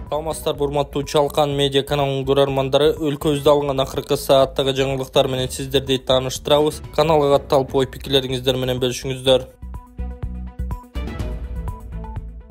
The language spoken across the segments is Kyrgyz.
Саламатсыздар, урматтуу Чалкан медиа каналынын көрөрмандары, өлкөбүздө алынган акыркы сааттагы жаңылыктар менен сиздерди тааныштырабыз. Каналга катталып, ой пикирлериңиздер менен бөлүшүңүздөр.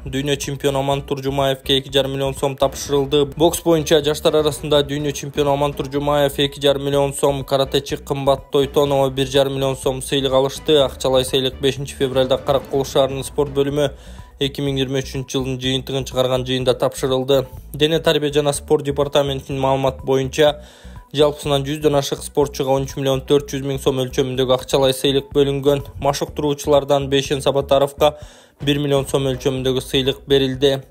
Дүйнө чемпиону Аман Туржумаевке 2,5 миллион сом тапшырылды. Бокс боюнча жаштар арасында дүйнө чемпиону Аман Туржумаев 2,5 миллион сом, каратечи Кымбат Тойтонова 1,5 миллион сом сыйлык алышты. Акчалай сыйлык 5 февралда Каракол шаарынын спорт бөлүмү 2023 жылдын жыйынтыгын чыгарган жыйында тапшырылды. Дене тарбия жана спорт департаментинин маалыматы боюнча жалпысынан 100дөн ашык спортчуга 13 миллион 400 миң сом өлчөмүндөгү акчалай сыйлык бөлүнгөн. Машыктыруучулардан Бейшен Сабатаровго 1 миллион сом өлчөмүндөгү сыйлык берилди.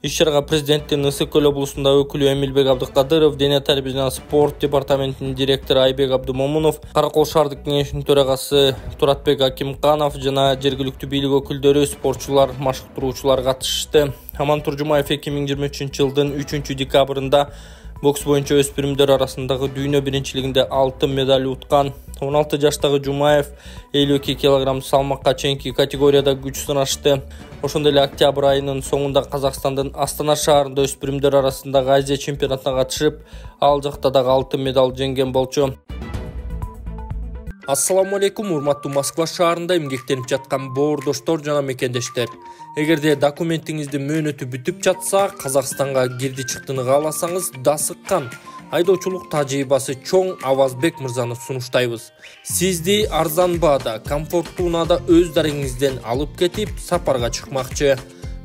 Иш-чарага президенттин Ысык Көл облусунда өкүлү Эмилбек Абдыкадыров, дене тарбия жана спорт департаментинин директору Айбек Абдымомунов, Каракол шаардык кеңешинин төрагасы Туратбек Акимканов жана жергиликтүү бийлик өкүлдөрү, спортчулар, машыктыруучулар катышты. Аман Туржумаев 2023 жылдын 3 декабрында бокс боюнча өспүрүмдөр арасындагы дүйнө биринчилигинде алтын медаль уткан. 16 жаштагы Жумаев 52 кг салмакка чейинки категорияда күч сынашты. Ошондой эле октябрь айынын соңунда Казакстандын Астана шаарында өспүрүмдөр арасындагы Азия чемпионатына катышып, ал жакта дагы алтын медаль жеңген болчу. Ассаламу алейкум, урматтуу Москва шаарында эмгектенип жаткан боордоштор жана мекендештер. Эгерде документиңизди мөөнөтү бүтүп жатса, Казакстанга кирди чыктыны кааласаңыз, дасыккан айдоочулук тажрыйбасы чоң Авазбек мырзаны сунуштайбыз. Сизди арзан баада, комфорттуу унаада өз дарегиңизден алып кетип, сапарга чыкмакчы.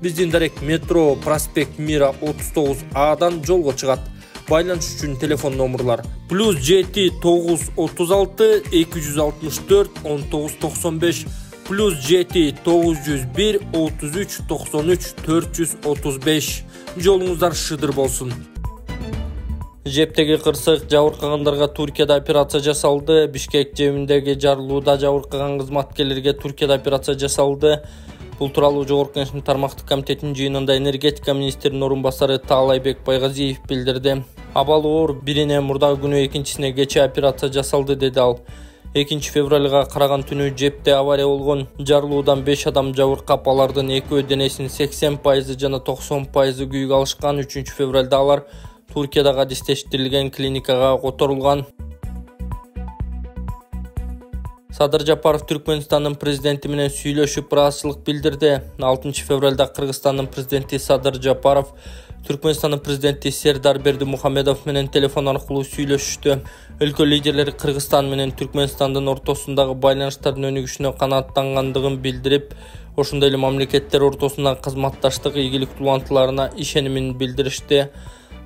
Биздин дарек метро проспект Мира 39Адан жолго чыгат. Байланыш үчүн телефон номерлар +7 936 264 1995 +7 901 33 93 435. Жолуңуздар шыдыр болсун. Жептеги кырсык жабыркагандарга Туркияда операция жасалды. Бишкек жебиндеги жарылууда жабыркаган кызматкерлерге Туркияда операция жасалды. Бул тууралуу Жогорку Кеңештин тармактык комитетинин жыйынында энергетика министринин орун басары Таалайбек Байгазиев билдирди. Абалы оор бирине мурдагы күнү, экинчисине кечээ операция жасалды, деди ал. 2 февралга караган түнү жепте авария болгон. Жарылуудан 5 адам жабыркап, алардын экөө денесинин 80% жана 90% күйүк алышкан. 3 февралда алар Туркиядагы адистештирилген клиникага которулган. Садыр Жапаров Түркмөнстандын президенти менен сүйлөшүп ыраазычылык билдирди. 6 февралда Кыргызстандын президенти Садыр Жапаров Түркмөнстандын президенти Сердар Бердимухамедов менен телефон аркылуу сүйлөшүштү. Өлкө лидерлери Кыргызстан менен Түркмөнстандын ортосундагы байланыштардын өнүгүшүнө канааттангандыгын билдирип, ошондой эле мамлекеттер ортосундагы кызматташтык ийгиликтүү улантууларына ишенимин билдиришти.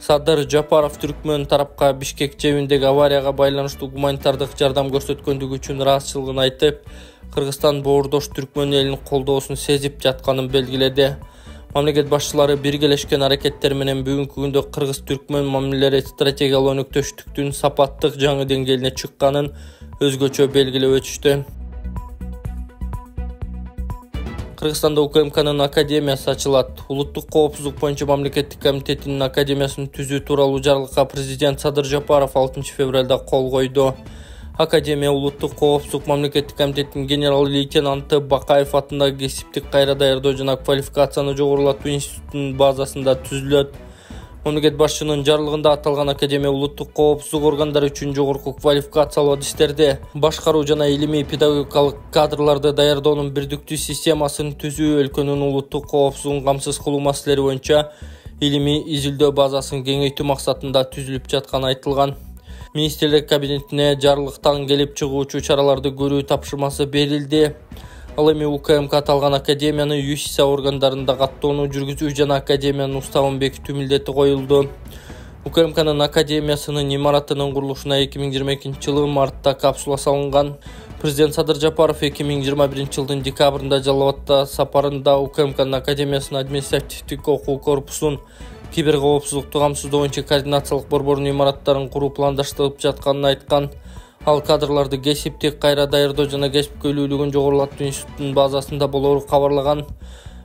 Садыр Жапаров Түркмөн тарапка Бишкек жебиндеги аварияга байланыштуу гуманитардык жардам көрсөткөндүгү үчүн ыраазычылыгын айтып, Кыргызстан боордош Түркмөн элинин колдоосун сезип жатканын белгиледи. Мамлекет башчылары биргелешкен аракеттер менен бүгүнкү күндө Кыргыз-Түркмөн мамилелери стратегиялык өнөктөштүктүн сапаттык жаңы деңгээлине чыкканын өзгөчө белгилеп өтүштү. Кыргызстанда УКМКнын академиясы ачылат. Улуттук коопсуздук боюнча мамлекеттик комитетинин академиясын түзүү тууралуу жарлыкка президент Садыр Жапаров 6 февралда кол койду. Академия Улуттук коопсуздук мамлекеттик комитетинин генерал-лейтенанты Бакаев атындагы кесиптик кайра даярдоо жана квалификацияны жогорулатуу институтунун базасында түзүлөт. Мамлекет башчынын жарлыгында аталган академия улуттук коопсуздук органдары үчүн жогорку квалификациялуу адистерди, башкаруу жана илимий педагогикалык кадрларды даярдоонун бирдиктүү системасын түзүү, өлкөнүн улуттук коопсуздугун камсыз кылуу маселелери боюнча илимий изилдөө базасын кеңейтүү максатында түзүлүп жатканы айтылган. Министрлик кабинетине жарлыктан келип чыгуучу чараларды көрүү тапшырмасы берилди. Ал эми УКМК аталган академияны ЮСИСА органдарында каттоону жүргүзүү жана академиянын уставын бекитүү милдети коюлду. УКМКнын академиясынын имаратынын курулушуна 2022 жылы мартта капсула салынган. Президент Садыр Жапаров 2021 жылдын декабрында Жалал Абадта сапарында УКМКнын академиясынын административдик окуу корпусун, киберкоопсуздукту камсыздоо боюнча координациялык борборунун имараттарын куруу пландаштырылып жатканын айткан. Ал кадрларды кесиптик кайра даярдоо жана кесипкөйлүүлүгүн жогорулатуу институтунун базасында болоору кабарлаган.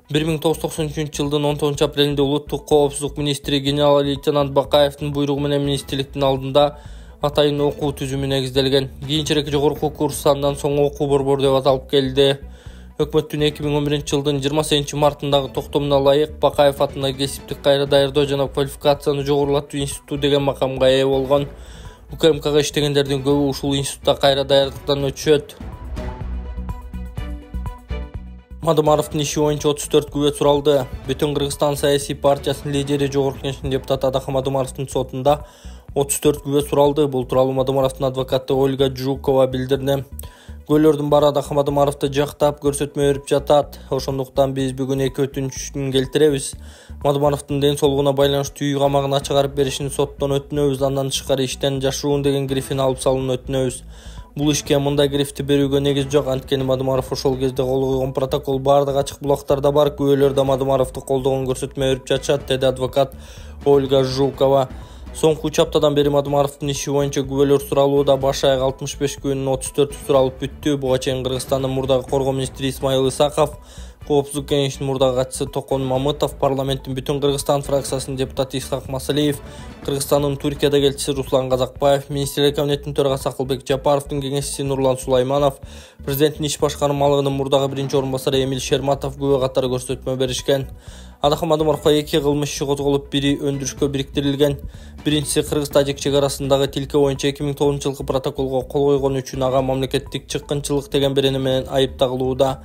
1993 жылдын 19 апрелинде улуттук коопсуздук министри генерал-лейтенант Бакаевдин буйругу менен министрликтин алдында атайын окуу түзүмү негизделген. Кийинчерээк жогорку курс андан соң окуу борбору деп аталып келди. Өкмөттүн 2011-жылдын 28-мартындагы токтомуна ылайык Бакаев атындагы кесиптик кайра даярдоо жана квалификацияны жогорулатуу институту деген макамга ээ болгон. УКМКга иштегендердин көбү ушул институтта кайра даярдыктан өтүшөт. Мадумаровдун иши боюнча 34 күбө суралды. Бүтүн Кыргызстан саясий партиясынын лидери Жогорку Кеңештин депутаты Адахам Мадумаровдун сотунда 34 күбө суралды. Бул тууралуу Мадумаровдун адвокаты Ольга Жукова билдирди. Күбөлөрдүн баары Адахам Мадумаровду жактап көрсөтмө берип жатат. Ошондуктан биз бүгүн эки өтүнүчүн келтиребиз. Мадумаровдун ден соолугуна байланыштуу үй камагына чыгарып беришин соттон өтүнөбүз. Андан тышкары иштен жашыруун деген грифин алып салууну өтүнөбүз. Бул ишке мындай грифти берүүгө негиз жок. Анткени Мадумаров ошол кезде кол койгон протокол бардык ачык булактарда бар. Күбөлөр да Мадумаровду колдогон көрсөтмө берип жатышат, деди адвокат Ольга Жукова. Соңку 3 аптадан бери Мадумаровдун иши боюнча күбөлөр суралууда. Баш аяк 65 күнүн 34 суралып бүттү. Буга чейин Кыргызстандын мурдагы коргоо министри Исмаил Исаков, Коопсуздук кеңешинин мурдагы катчысы Токон Мамытов, парламенттин Бүтүн Кыргызстан фракциясынын депутаты Исхак Масалиев, Кыргызстандын Туркияда элчиси Руслан Казакбаев, Министрлер кабинетинин төрагасы Акылбек Жапаровдун кеңешчиси Нурлан Сулайманов, президенттин иш башкармалыгынын мурдагы биринчи орун басары Эмиль Шерматов күбө катары көрсөтмө беришкен. Адахам Мадумаровго 2 кылмыш иши козголуп, бири өндүрүшкө бириктирилген. Биринчиси Кыргыз-Тажик чек арасындагы тилке боюнча 2009-жылкы протоколго кол койгон үчүн ага мамлекеттик чыккынчылык деген берени менен айыпталууда.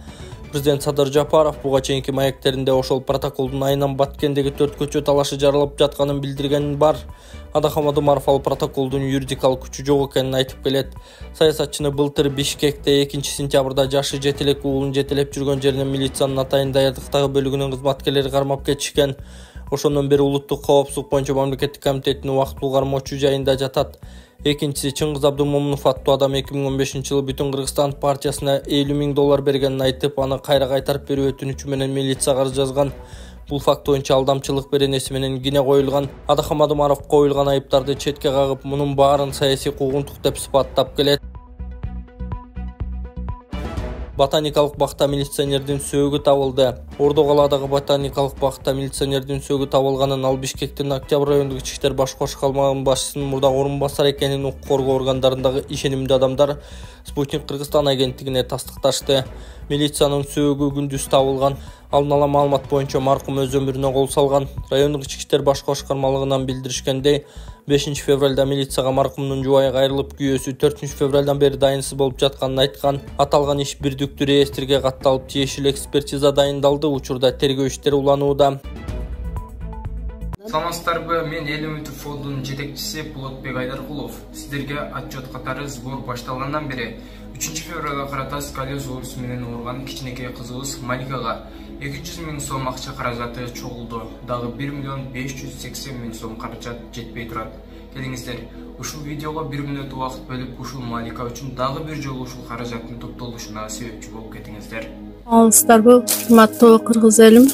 Президент Садыр Жапаров буга чейинки маектеринде ошол протоколдун айынан Баткендеги 4 көчө талашы жарылып жатканын билдирген бар. Адахам Мадумаров ал протоколдун юридикалык күчү жок экенин айтып келет. Саясатчыны былтыр Бишкекте 2-сентябрда жашы жетелек уулун жетелеп жүргөн жеринен милициянын атайын даярдыктагы бөлүгүнүн кызматкерлери кармап кетишкен. Ошондон бери улуттук коопсуздук боюнча мамлекеттик комитетинин убактылуу кармоочу жайында жатат. Экинчиси Чыңгыз Абдымомунов аттуу адам 2015-жылы Бүтүн Кыргызстан партиясына $50,000 бергенин айтып, аны кайра кайтарып берүү өтүнүчү менен милицияга арыз жазган. Бул факт боюнча алдамчылык беренеси менен кине коюлган. Адахам Мадумаров коюлган айыптарды четке кагып, мунун баарын саясий куугунтук деп сыпаттап келет. Ботаникалык бакта милиционердин сөөгү табылды. Ордо калаадагы ботаникалык бакта милиционердин сөөгү табылганын, ал Бишкектин Октябрь райондук ички иштер баш башкармалыгынын башчысынын мурдагы орун басары экенин укук коргоо органдарындагы ишенимдүү адамдар Спутник Кыргызстан агенттигине тастыкташты. Милициянын сөөгү күндүз табылган. Алдын ала маалымат боюнча маркум өз өмүрүнө кол салган. Райондук ички иштер баш башкармалыгынан билдиришкендей, 5 февралда милицияга маркумдун жубайы кайрылып, күйөөсү 4 февралдан бери дайынсыз болуп жатканын айткан. Аталган иш бирдиктүү реестрге катталып, тиешелүү экспертиза дайындалды. Учурда тергөө иштери уланууда. Саламатсыздарбы, мен Эл Үмүтү фондунун жетекчиси Болотбек Айдаркулов. Сиздерге отчет катары сбор башталгандан бери 3 февралга карата сколиоз оорусу менен ооруган кичинекей кызыбыз Маликага 200 000 сом акча каражаты чогулду. Дагы 1,580 000 сом каражат жетпей турат. Келиңиздер, ушул видеого 1 мүнөт убакыт бөлүп, ушул Малика үчүн дагы бир жолу ушул каражаттын топтолушуна себепчи болуп кетиңиздер. Саламатсыздарбы, урматтуу кыргыз элим.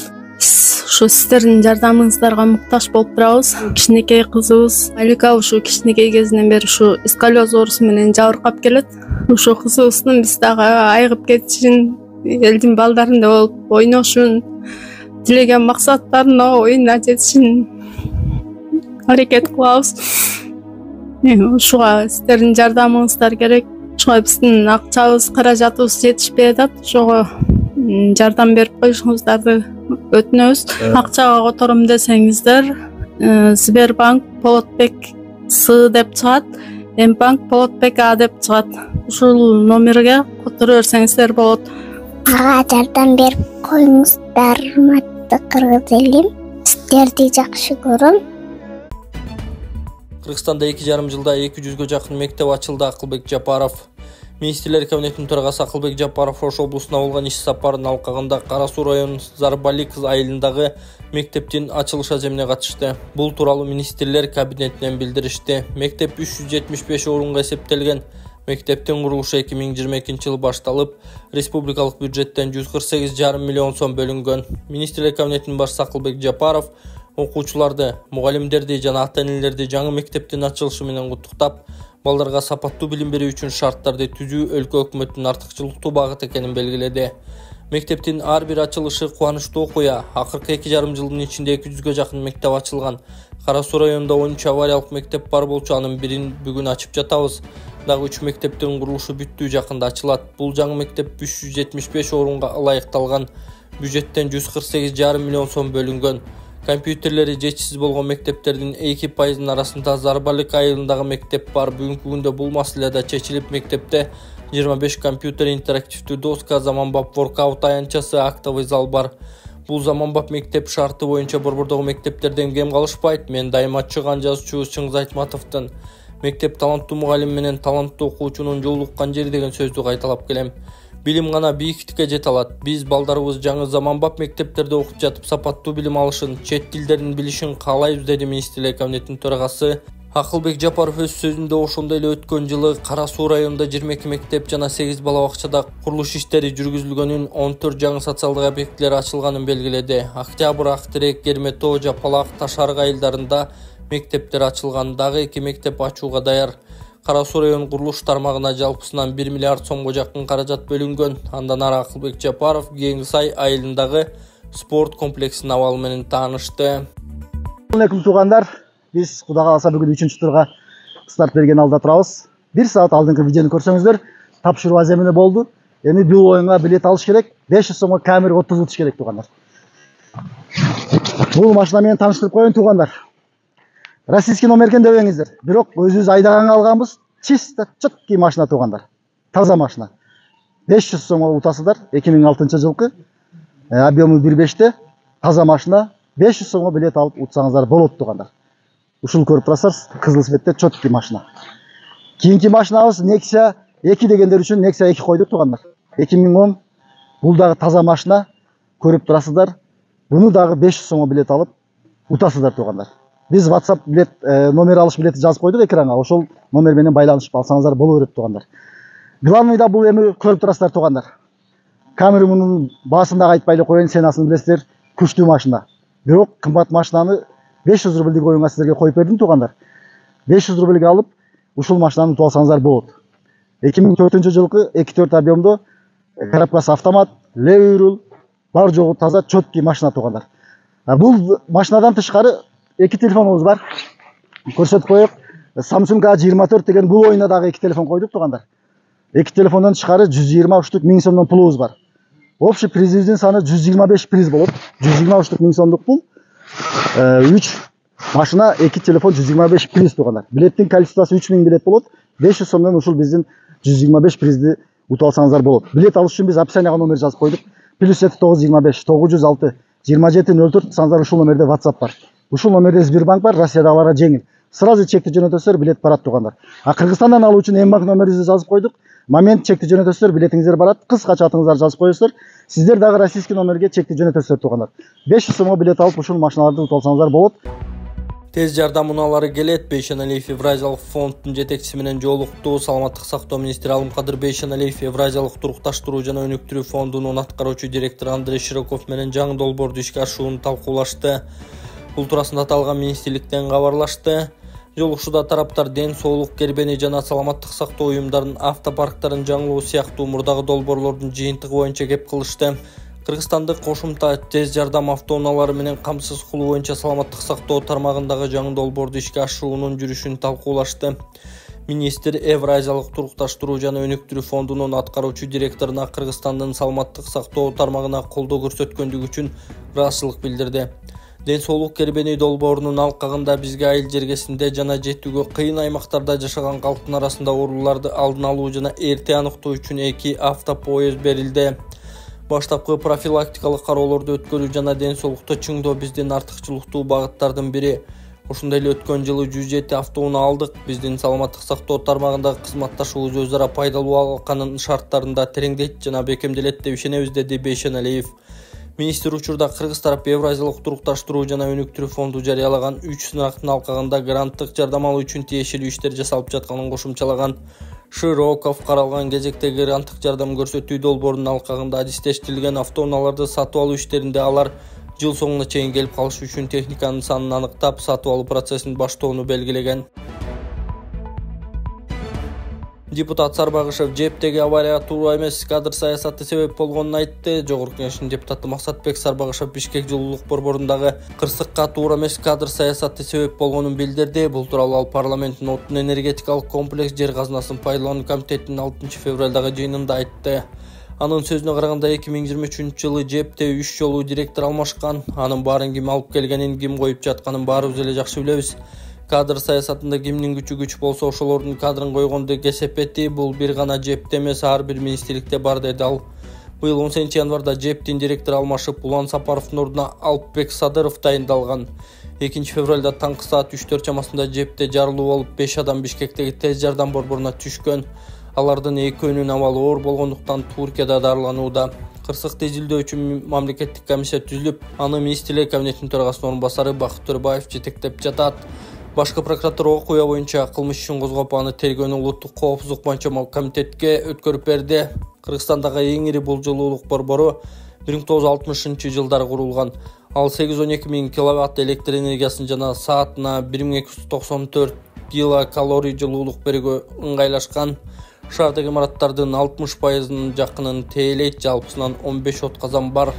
Ушу сиздердин жардамыңыздарга муктаж болуп турабыз. Кичинекей кызыбыз Малика ушу кичинекей кезинен бери ушу сколиоз оорусу менен жабыркап келет. Ушу кызыбыздын биз дагы айыгып кетишин, элдин балдарында болуп ойношун, тилеген максаттарына оюна жетишин аракет кылабыз. Ушуга сиздердин жардамыңыздар керек. Ушуга биздин акчабыз, каражатыбыз жетишпей атат. Ошого жардам берип коюшуңуздарды өтүнөбүз. Акчага котором десеңиздер, Сбербанк Болотбек С деп чыгат, Мбанк Болотбек А деп чыгат. Ушул номерге которо берсеңиздер болот. Ага жардам берип коюңуздар, урматтуу кыргыз элим. Сиздерди жакшы көрөм. Кыргызстанда 2,5 жылда 200-гө жакын мектеп ачылды. Акылбек Жапаров. Министрлер кабинетинин төрагасы Акылбек Жапаров Ош облусуна болгон иш сапарынын алкагында Кара Суу районунун Зарбалик айылындагы мектептин ачылыш ажемине катышты. Бул тууралуу министрлер кабинетинен билдиришти. Мектеп 375 орунга эсептелген. Мектептин курулушу 2022-жылы башталып, республикалык бюджеттен 148,5 миллион сом бөлүнгөн. Министрлер кабинетинин башчысы Акылбек Жапаров окуучуларды, мугалимдерди жана ата-энелерди жаңы мектептин ачылышы менен куттуктап, балдарга сапаттуу билим берүү үчүн шарттарды түзүү өлкө өкмөтүнүн артыкчылыктуу багыты экенин белгиледи. Мектептин ар бир ачылышы кубанычтуу окуя. Акыркы 2,5 жылдын ичинде 200-гө жакын мектеп ачылган. Кара Суу районунда 13 авариялык мектеп бар болчу, анын бирин бүгүн ачып жатабыз. дагы 3 мектептин курулушу бүттүү жакында ачылат. Бул жаңы мектеп 375 орунга ылайыкталган. Бюджеттен 148,5 миллион сом бөлүнгөн. Компьютерлери жетишсиз болгон мектептердин 2% арасында Зарбалык айылындагы мектеп бар. Бүгүнкү күндө бул маселе да чечилип, мектепте 25 компьютер, интерактивдүү доска, заманбап воркаут аянтчасы, актовый зал бар. Бул заманбап мектеп шарты боюнча борбордогу мектептерден кем калышпайт. Мен дайыма чыган жазуучубуз Чыңгыз Айтматовдун мектеп таланттуу мугалим менен таланттуу окуучунун жолуккан жери деген сөздү кайталап келем. Билим гана бийиктикке жете алат. Биз балдарыбыз жаңы заманбап мектептерде окуп жатып сапаттуу билим алышын, чет тилдерин билишин каалайбыз, деди министрлер кабинетинин төрагасы Акылбек Жапаров өз сөзүндө. Ошондой эле өткөн жылы Кара Суу районунда 22 мектеп жана 8 бала бакчада курулуш иштери жүргүзүлгөнүн, 14 жаңы социалдык объектилер ачылганын белгиледи. Октябрь, Актерек, Керметоо, Жапалак, Ташарык айылдарында мектептер ачылган. Дагы 2 мектеп ачууга даяр. Кара Суу район курулуш тармагына жалпысынан 1 миллиард сомго жакын каражат бөлүнгөн. Андан ары Акылбек Жапаров Кеңсай айылындагы спорт комплексинин абалы менен таанышты. Алейкум туугандар. Биз Кудай кааласа бүгүн 3-турга старт берген алда турабыз. 1 саат алдыңкы видеону көрсөңүздөр, тапшыруу аземине болду. Эми бул оюнга билет алыш керек. 500 сомго камера отургузуш керек туугандар. Бул машина менен тааныштырып коеюн туугандар. Российский номер экен дебеңиздер. Бирок өзүбүз айдаганга алганбыз. Чисто четкий машина туугандар. Таза машина. 500 сомго утасыздар. 2006 жылкы. Объему 1.5те. Таза машина. 500 сомго билет алып утсаңыздар болот туугандар. Ушул көрүп турасыздар, кызыл цветте четкий машина. Кийинки машинабыз Nexia 2 дегендер үчүн Nexia 2 койдук туугандар. 2010. Бул дагы таза машина. Көрүп турасыздар. Буну дагы 500 сомго билет алып утасыздар туугандар. Биз WhatsApp билет номер алыш билети жазып койдук экранга. Ошол номер менен байланышып алсаңыздар боло берет туугандар. Главный да бул эми көрүп турасыздар туугандар. Камера мунун баасында айтпай эле коеюн, сенасын билесиздер, күчтүү машина. Бирок кымбат машинаны 500 рубльдик оюнга силерге коюп бердим туугандар. 500 рубльге алып, ушул машинаны утуп алсаңыздар болот. 2004 жылкы 2.4 объемдо коробкасы автомат, левый руль, бар жогу таза четкий машина туугандар. Бул машинадан тышкары 2 телефонубуз бар. Көрсөтүп коёк. Samsung A24 деген бул оюнда дагы 2 телефон койдук туугандар. 2 телефондон тышкары 123 1000 сомдон пулубуз бар. Общий призибиздин саны 125 приз болот. 123 1000 сомдук пул. 3 машина, 2 телефон, 125 приз туугандар. Билеттин количествосы 3000 билет болот. 500 сомдон ушул биздин 125 призди утуп алсаңыздар болот. Билет алыш үчүн биз описанияга номер жазып койдук. +7925 906 2704 саңыздар, ушул номерде WhatsApp бар. Ушул номерде Сбербанк бар, Россиядагыларга жеңил. Сразу чекти жөнөтөсүздөр, билет барат туугандар. Кыргызстандан алуу үчүн Мбанк номерибизди жазып койдук. Момент чекти жөнөтөсүздөр, билетиңиздер барат. Кыскача атыңыздарды жазып коесуздар. Сиздер дагы российский номерге чекти жөнөтөсүздөр туугандар. 500 сомго билет алып ушул машиналарды утуп алсаңыздар болот. Тез жардам унаалары келет. Бейшеналиев Евразиялык фонддун жетекчиси менен жолукту. Саламаттык сактоо министри Алымкадыр Бейшеналиев Евразиялык турукташтыруу жана өнүктүрүү фондунун аткаруучу директору Андрей Широков менен жаңы долбоорду ишке ашууну талкуулашты. Бул туурасында аталган министрликтен кабарлашты. Жолугушууда тараптар ден соолук кербени жана саламаттык сактоо уюмдарынын автопарктарын жаңылоо сыяктуу мурдагы долбоорлордун жыйынтыгы боюнча кеп кылышты. Кыргызстандык кошумта тез жардам автоунаалары менен камсыз кылуу боюнча саламаттык сактоо тармагындагы жаңы долбоорду ишке ашуунун жүрүшүн талкуулашты. Министр Евразиялык турукташтыруу жана өнүктүрүү фондунун аткаруучу директоруна Кыргызстандын саламаттык сактоо тармагына колдоо көрсөткөндүгү үчүн ыраазычылык билдирди. Ден соолук кербени долбоорунун алкагында бизге айыл жергесинде жана жетүүгө кыйын аймактарда жашаган калктын арасында ооруларды алдын алуу жана эрте аныктоо үчүн 2 автопоезд берилди. Баштапкы профилактикалык кароолорду өткөрүү жана ден соолукту чыңдоо биздин артыкчылыктуу багыттардын бири. Ошондой эле өткөн жылы 107 автоунаа алдык. Биздин саламаттык сактоо тармагындагы кызматташуубуз өз ара пайдалуу алканын шарттарында тереңдейт жана бекемделет деп ишенебиз, деди Бейшеналиев. Министр учурда Кыргыз тарап Евразиялык турукташтыруу жана өнүктүрүү фонду жарыялаган 3 сынактын алкагында гранттык жардам алуу үчүн тиешелүү иштер жасалып жатканын кошумчалаган. Широков каралган кезектеги гранттык жардам көрсөтүү долбоорунун алкагында адистештирилген автоунааларды сатып алуу иштеринде алар жыл соңуна чейин келип калышы үчүн техниканын санын аныктап, сатып алуу процессин баштоону белгилеген. Депутат Сарбагышев жептеги аварияга туура эмес кадр саясаты себеп болгонун айтты. Жогорку Кеңештин депутаты Максатбек Сарбагышев Бишкек жылуулук борборундагы кырсыкка туура эмес кадр саясаты себеп болгонун билдирди. Бул тууралуу ал парламенттин отун энергетикалык комплекс жер казынасын пайдалануу комитетинин 6 февралдагы жыйынында айтты. Анын сөзүнө караганда 2023 жылы жепте 3 жолу директор алмашкан. Анын баарын ким алып келгенин, ким коюп жатканын баарыбыз эле жакшы билебиз. Кадр саясатында кимдин күчү күч болсо ошолордун кадрын койгонду кесепети. Бул бир гана жепте эмес, ар бир министрликте бар деди ал. Быйыл 10 январда жептин директору алмашып, Улан Сапаровдун ордуна Алпбек Садыров дайындалган. 2 февралда таңкы саат 3-4 чамасында жепте жарылуу болуп 5 адам Бишкектеги тез жардам борборуна түшкөн. Алардын экөөнүн абалы оор болгондуктан Туркияда дарыланууда. Кырсыкты изилдөө үчүн мамлекеттик комиссия түзүлүп, аны министрлер кабинетинин төрагасынын орун басары Бакыт Төрөбаев жетектеп жатат. Башкы прокуратура окуя боюнча кылмыш ишин козгоп, аны тергөөнү улуттук коопсуздук боюнча комитетке өткөрүп берди. Кыргызстандагы эң ири бул жылуулук борбору 1960-жылдары курулган. Ал 812 миң киловатт электр энергиясын жана саатына 1294 килокалорий жылуулук берүүгө ыңгайлашкан. Шаардагы имараттардын 60%-нын жакынын тейлейт, жалпысынан 15 отказан бар.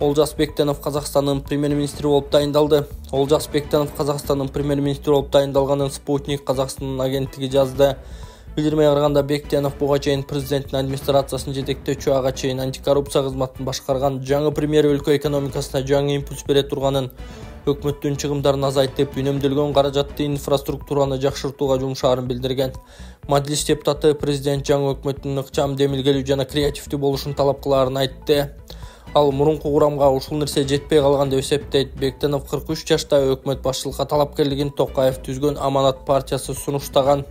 Олжас Бектенов Казакстандын премьер-министри болуп дайындалды. Олжас Бектенов Казакстандын премьер-министри болуп дайындалганын Спутник Казакстандын агенттиги жазды. Билдирмеге караганда Бектенов буга чейин президенттин администрациясын жетектөөчү, ага чейин антикоррупция кызматын башкарган. Жаңы премьер өлкө экономикасына жаңы импульс бере турганын, өкмөттүн чыгымдарын азайтып, үнөмдөлгөн каражатты инфраструктураны жакшыртууга жумшаарын билдирген. Мажилис депутаты президент жаңы өкмөттүн ыкчам, демилгелүү жана креативдүү болушун талап кылаарын айтты. Ал мурунку курамга ушул нерсе жетпей калган деп эсептейт. Бектенов 43 жашта өкмөт башчылыкка талапкерлигин Токаев түзгөн Аманат партиясы сунуштаган.